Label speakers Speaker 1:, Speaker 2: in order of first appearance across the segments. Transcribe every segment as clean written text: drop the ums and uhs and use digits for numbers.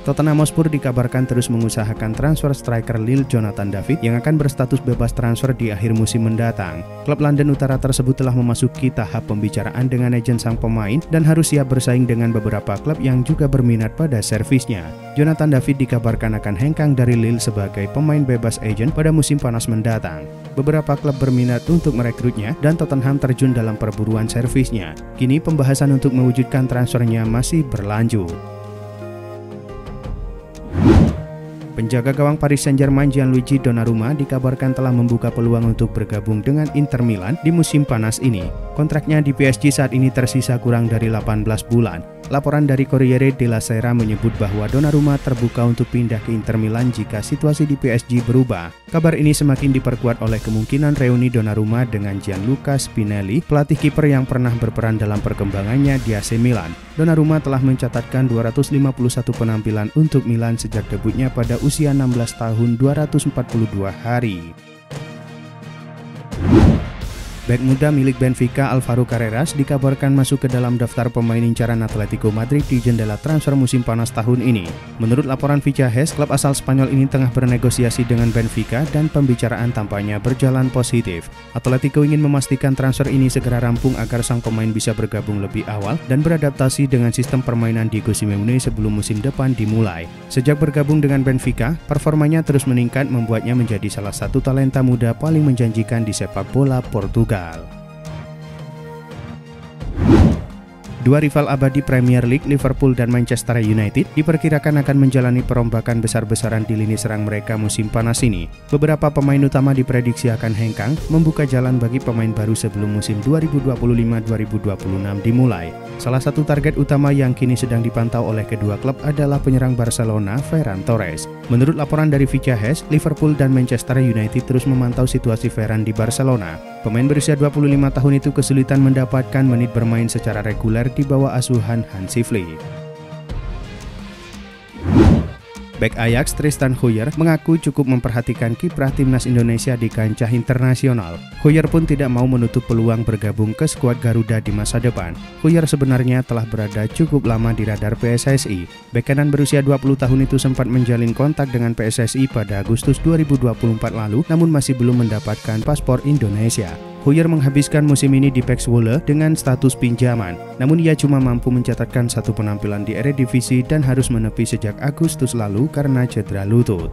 Speaker 1: Tottenham Hotspur dikabarkan terus mengusahakan transfer striker Lille Jonathan David yang akan berstatus bebas transfer di akhir musim mendatang. Klub London Utara tersebut telah memasuki tahap pembicaraan dengan agen sang pemain dan harus siap bersaing dengan beberapa klub yang juga berminat pada servisnya. Jonathan David dikabarkan akan hengkang dari Lille sebagai pemain bebas agent pada musim panas mendatang. Beberapa klub berminat untuk merekrutnya dan Tottenham terjun dalam perburuan servisnya. Kini pembahasan untuk mewujudkan transfernya masih berlanjut. Penjaga gawang Paris Saint-Germain Gianluigi Donnarumma dikabarkan telah membuka peluang untuk bergabung dengan Inter Milan di musim panas ini. Kontraknya di PSG saat ini tersisa kurang dari 18 bulan. Laporan dari Corriere della Sera menyebut bahwa Donnarumma terbuka untuk pindah ke Inter Milan jika situasi di PSG berubah. Kabar ini semakin diperkuat oleh kemungkinan reuni Donnarumma dengan Gianluca Spinelli, pelatih kiper yang pernah berperan dalam perkembangannya di AC Milan. Donnarumma telah mencatatkan 251 penampilan untuk Milan sejak debutnya pada usia 16 tahun 242 hari. Bek muda milik Benfica Alvaro Carreras dikabarkan masuk ke dalam daftar pemain incaran Atletico Madrid di jendela transfer musim panas tahun ini. Menurut laporan Fichajes, klub asal Spanyol ini tengah bernegosiasi dengan Benfica dan pembicaraan tampaknya berjalan positif. Atletico ingin memastikan transfer ini segera rampung agar sang pemain bisa bergabung lebih awal dan beradaptasi dengan sistem permainan Diego Simeone sebelum musim depan dimulai. Sejak bergabung dengan Benfica, performanya terus meningkat membuatnya menjadi salah satu talenta muda paling menjanjikan di sepak bola Portugal. Dua rival abadi Premier League, Liverpool dan Manchester United, diperkirakan akan menjalani perombakan besar-besaran di lini serang mereka musim panas ini. Beberapa pemain utama diprediksi akan hengkang, membuka jalan bagi pemain baru sebelum musim 2025-2026 dimulai. Salah satu target utama yang kini sedang dipantau oleh kedua klub adalah penyerang Barcelona, Ferran Torres. Menurut laporan dari Fichajes, Liverpool dan Manchester United terus memantau situasi Ferran di Barcelona. Pemain berusia 25 tahun itu kesulitan mendapatkan menit bermain secara reguler di bawah asuhan Hansi Flick. Bek Ajax Tristan Hoyer mengaku cukup memperhatikan kiprah timnas Indonesia di kancah internasional. Hoyer pun tidak mau menutup peluang bergabung ke skuad Garuda di masa depan. Hoyer sebenarnya telah berada cukup lama di radar PSSI. Bek kanan berusia 20 tahun itu sempat menjalin kontak dengan PSSI pada Agustus 2024 lalu, namun masih belum mendapatkan paspor Indonesia. Hoyer menghabiskan musim ini di PEC Zwolle dengan status pinjaman, namun ia cuma mampu mencatatkan satu penampilan di Eredivisie dan harus menepi sejak Agustus lalu karena cedera lutut.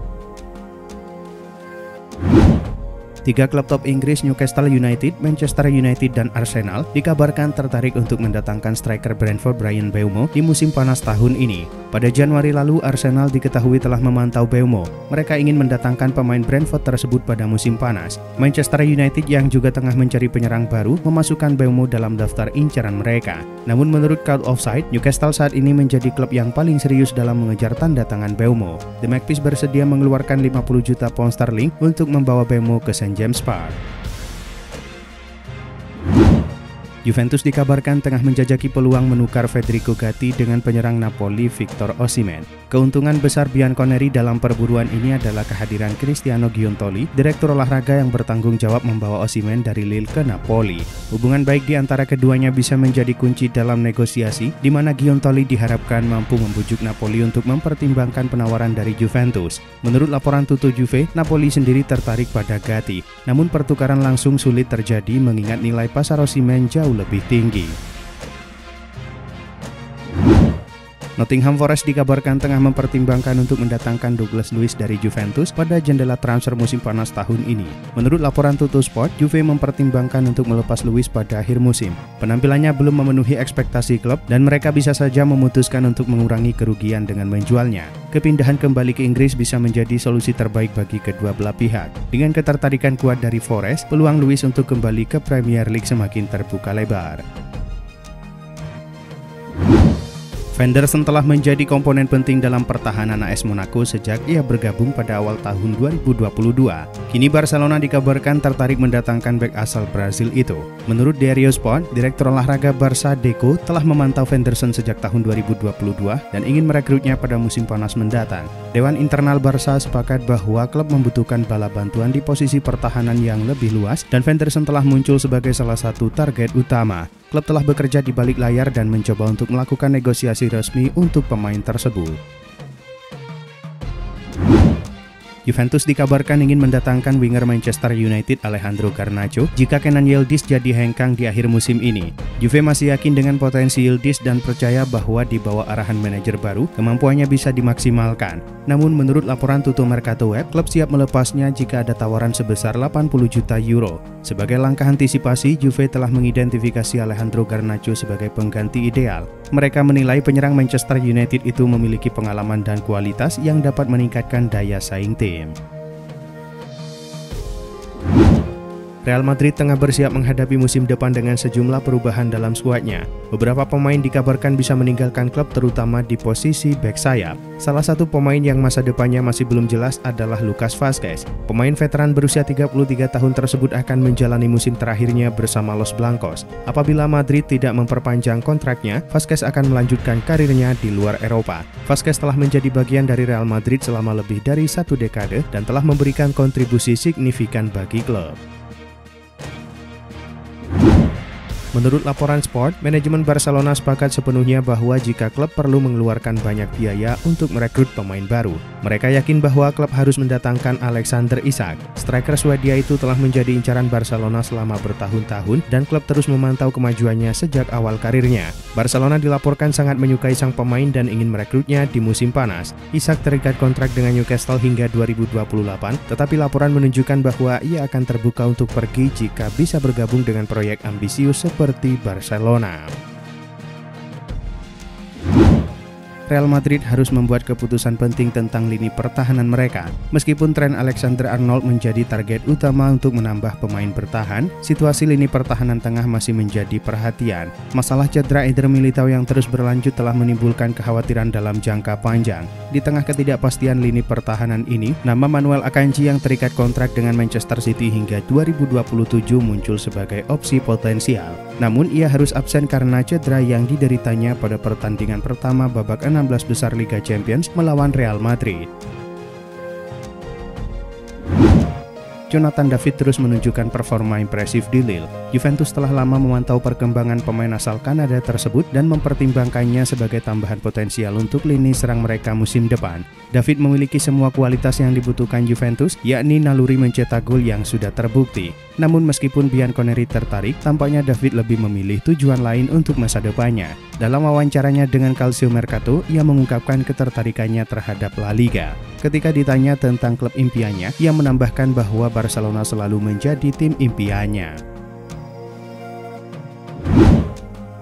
Speaker 1: Tiga klub top Inggris Newcastle United, Manchester United, dan Arsenal dikabarkan tertarik untuk mendatangkan striker Brentford Bryan Mbeumo di musim panas tahun ini. Pada Januari lalu, Arsenal diketahui telah memantau Mbeumo. Mereka ingin mendatangkan pemain Brentford tersebut pada musim panas. Manchester United yang juga tengah mencari penyerang baru memasukkan Mbeumo dalam daftar incaran mereka. Namun menurut Crowd Offside, Newcastle saat ini menjadi klub yang paling serius dalam mengejar tanda tangan Mbeumo. The Magpies bersedia mengeluarkan 50 juta pound sterling untuk membawa Mbeumo ke St. James Park. Juventus dikabarkan tengah menjajaki peluang menukar Federico Gatti dengan penyerang Napoli Victor Osimhen. Keuntungan besar Bianconeri dalam perburuan ini adalah kehadiran Cristiano Giuntoli, direktur olahraga yang bertanggung jawab membawa Osimhen dari Lille ke Napoli. Hubungan baik di antara keduanya bisa menjadi kunci dalam negosiasi, di mana Giuntoli diharapkan mampu membujuk Napoli untuk mempertimbangkan penawaran dari Juventus. Menurut laporan Tutto Juve, Napoli sendiri tertarik pada Gatti, namun pertukaran langsung sulit terjadi mengingat nilai pasar Osimhen jauh lebih tinggi. Nottingham Forest dikabarkan tengah mempertimbangkan untuk mendatangkan Douglas Luiz dari Juventus pada jendela transfer musim panas tahun ini. Menurut laporan Tutto Sport, Juve mempertimbangkan untuk melepas Luiz pada akhir musim. Penampilannya belum memenuhi ekspektasi klub dan mereka bisa saja memutuskan untuk mengurangi kerugian dengan menjualnya. Kepindahan kembali ke Inggris bisa menjadi solusi terbaik bagi kedua belah pihak. Dengan ketertarikan kuat dari Forest, peluang Luiz untuk kembali ke Premier League semakin terbuka lebar. Fenderson telah menjadi komponen penting dalam pertahanan AS Monaco sejak ia bergabung pada awal tahun 2022. Kini Barcelona dikabarkan tertarik mendatangkan bek asal Brazil itu. Menurut Diario Sport, direktur olahraga Barça Deco telah memantau Fenderson sejak tahun 2022 dan ingin merekrutnya pada musim panas mendatang. Dewan internal Barça sepakat bahwa klub membutuhkan bala bantuan di posisi pertahanan yang lebih luas dan Fenderson telah muncul sebagai salah satu target utama. Klub telah bekerja di balik layar dan mencoba untuk melakukan negosiasi resmi untuk pemain tersebut. Juventus dikabarkan ingin mendatangkan winger Manchester United Alejandro Garnacho jika Kenan Yildiz jadi hengkang di akhir musim ini. Juve masih yakin dengan potensi Yildiz dan percaya bahwa di bawah arahan manajer baru, kemampuannya bisa dimaksimalkan. Namun menurut laporan Tutto Mercato Web, klub siap melepasnya jika ada tawaran sebesar 80 juta euro. Sebagai langkah antisipasi, Juve telah mengidentifikasi Alejandro Garnacho sebagai pengganti ideal. Mereka menilai penyerang Manchester United itu memiliki pengalaman dan kualitas yang dapat meningkatkan daya saing tim. Real Madrid tengah bersiap menghadapi musim depan dengan sejumlah perubahan dalam skuadnya. Beberapa pemain dikabarkan bisa meninggalkan klub terutama di posisi bek sayap. Salah satu pemain yang masa depannya masih belum jelas adalah Lucas Vazquez. Pemain veteran berusia 33 tahun tersebut akan menjalani musim terakhirnya bersama Los Blancos. Apabila Madrid tidak memperpanjang kontraknya, Vazquez akan melanjutkan karirnya di luar Eropa. Vazquez telah menjadi bagian dari Real Madrid selama lebih dari 1 dekade dan telah memberikan kontribusi signifikan bagi klub. Menurut laporan Sport, manajemen Barcelona sepakat sepenuhnya bahwa jika klub perlu mengeluarkan banyak biaya untuk merekrut pemain baru. Mereka yakin bahwa klub harus mendatangkan Alexander Isak. Striker Swedia itu telah menjadi incaran Barcelona selama bertahun-tahun dan klub terus memantau kemajuannya sejak awal karirnya. Barcelona dilaporkan sangat menyukai sang pemain dan ingin merekrutnya di musim panas. Isak terikat kontrak dengan Newcastle hingga 2028, tetapi laporan menunjukkan bahwa ia akan terbuka untuk pergi jika bisa bergabung dengan proyek ambisius seperti Barcelona. Real Madrid harus membuat keputusan penting tentang lini pertahanan mereka. Meskipun Trent Alexander-Arnold menjadi target utama untuk menambah pemain bertahan, situasi lini pertahanan tengah masih menjadi perhatian. Masalah cedera Eder Militao yang terus berlanjut telah menimbulkan kekhawatiran dalam jangka panjang. Di tengah ketidakpastian lini pertahanan ini, nama Manuel Akanji yang terikat kontrak dengan Manchester City hingga 2027 muncul sebagai opsi potensial. Namun ia harus absen karena cedera yang dideritanya pada pertandingan pertama babak 16 besar Liga Champions melawan Real Madrid. Jonathan David terus menunjukkan performa impresif di Lille. Juventus telah lama memantau perkembangan pemain asal Kanada tersebut dan mempertimbangkannya sebagai tambahan potensial untuk lini serang mereka musim depan. David memiliki semua kualitas yang dibutuhkan Juventus, yakni naluri mencetak gol yang sudah terbukti. Namun meskipun Bianconeri tertarik, tampaknya David lebih memilih tujuan lain untuk masa depannya. Dalam wawancaranya dengan Calcio Mercato, ia mengungkapkan ketertarikannya terhadap La Liga. Ketika ditanya tentang klub impiannya, ia menambahkan bahwa Barcelona selalu menjadi tim impiannya.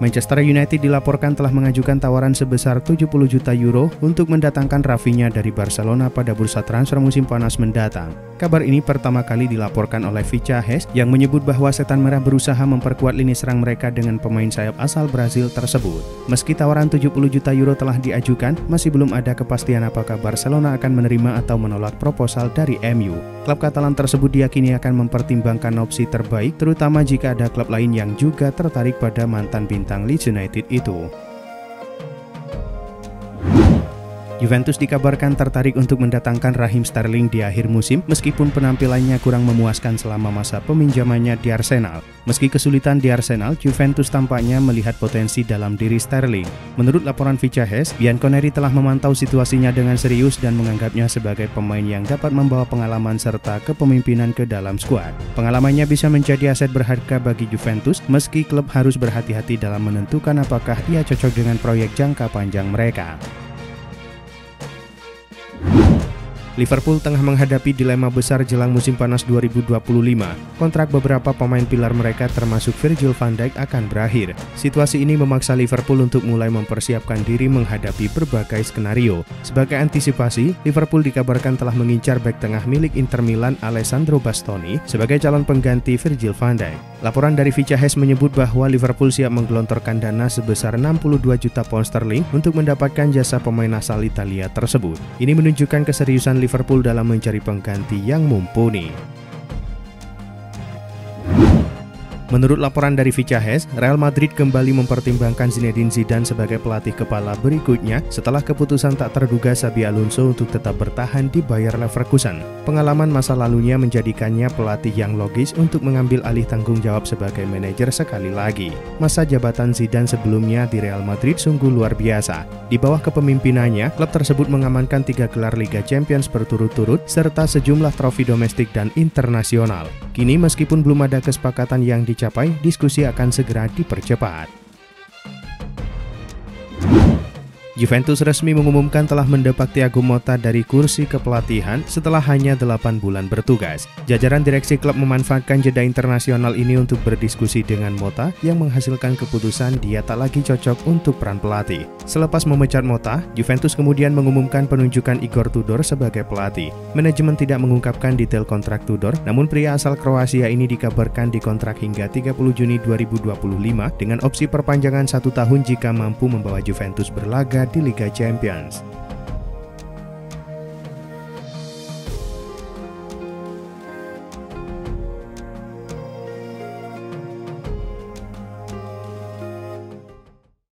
Speaker 1: Manchester United dilaporkan telah mengajukan tawaran sebesar 70 juta euro untuk mendatangkan Rafinha dari Barcelona pada bursa transfer musim panas mendatang. Kabar ini pertama kali dilaporkan oleh Ficha Hes yang menyebut bahwa Setan Merah berusaha memperkuat lini serang mereka dengan pemain sayap asal Brazil tersebut. Meski tawaran 70 juta euro telah diajukan, masih belum ada kepastian apakah Barcelona akan menerima atau menolak proposal dari MU. Klub Katalan tersebut diyakini akan mempertimbangkan opsi terbaik, terutama jika ada klub lain yang juga tertarik pada mantan bintang Leeds United itu. Juventus dikabarkan tertarik untuk mendatangkan Raheem Sterling di akhir musim meskipun penampilannya kurang memuaskan selama masa peminjamannya di Arsenal. Meski kesulitan di Arsenal, Juventus tampaknya melihat potensi dalam diri Sterling. Menurut laporan Ficha Hes, Bianconeri telah memantau situasinya dengan serius dan menganggapnya sebagai pemain yang dapat membawa pengalaman serta kepemimpinan ke dalam skuad. Pengalamannya bisa menjadi aset berharga bagi Juventus meski klub harus berhati-hati dalam menentukan apakah ia cocok dengan proyek jangka panjang mereka. Liverpool tengah menghadapi dilema besar jelang musim panas 2025. Kontrak beberapa pemain pilar mereka termasuk Virgil van Dijk akan berakhir. Situasi ini memaksa Liverpool untuk mulai mempersiapkan diri menghadapi berbagai skenario. Sebagai antisipasi, Liverpool dikabarkan telah mengincar bek tengah milik Inter Milan Alessandro Bastoni sebagai calon pengganti Virgil van Dijk. Laporan dari Ficha Hes menyebut bahwa Liverpool siap menggelontorkan dana sebesar 62 juta pound sterling untuk mendapatkan jasa pemain asal Italia tersebut. Ini menunjukkan keseriusan Liverpool dalam mencari pengganti yang mumpuni. Menurut laporan dari Vicahes, Real Madrid kembali mempertimbangkan Zinedine Zidane sebagai pelatih kepala berikutnya setelah keputusan tak terduga Xabi Alonso untuk tetap bertahan di Bayer Leverkusen. Pengalaman masa lalunya menjadikannya pelatih yang logis untuk mengambil alih tanggung jawab sebagai manajer sekali lagi. Masa jabatan Zidane sebelumnya di Real Madrid sungguh luar biasa. Di bawah kepemimpinannya, klub tersebut mengamankan 3 gelar Liga Champions berturut-turut serta sejumlah trofi domestik dan internasional. Kini meskipun belum ada kesepakatan yang dicapai, diskusi akan segera dipercepat. Juventus resmi mengumumkan telah mendepak Thiago Motta dari kursi kepelatihan setelah hanya 8 bulan bertugas. Jajaran direksi klub memanfaatkan jeda internasional ini untuk berdiskusi dengan Motta yang menghasilkan keputusan dia tak lagi cocok untuk peran pelatih. Selepas memecat Motta, Juventus kemudian mengumumkan penunjukan Igor Tudor sebagai pelatih. Manajemen tidak mengungkapkan detail kontrak Tudor, namun pria asal Kroasia ini dikabarkan dikontrak hingga 30 Juni 2025 dengan opsi perpanjangan 1 tahun jika mampu membawa Juventus berlaga di Liga Champions.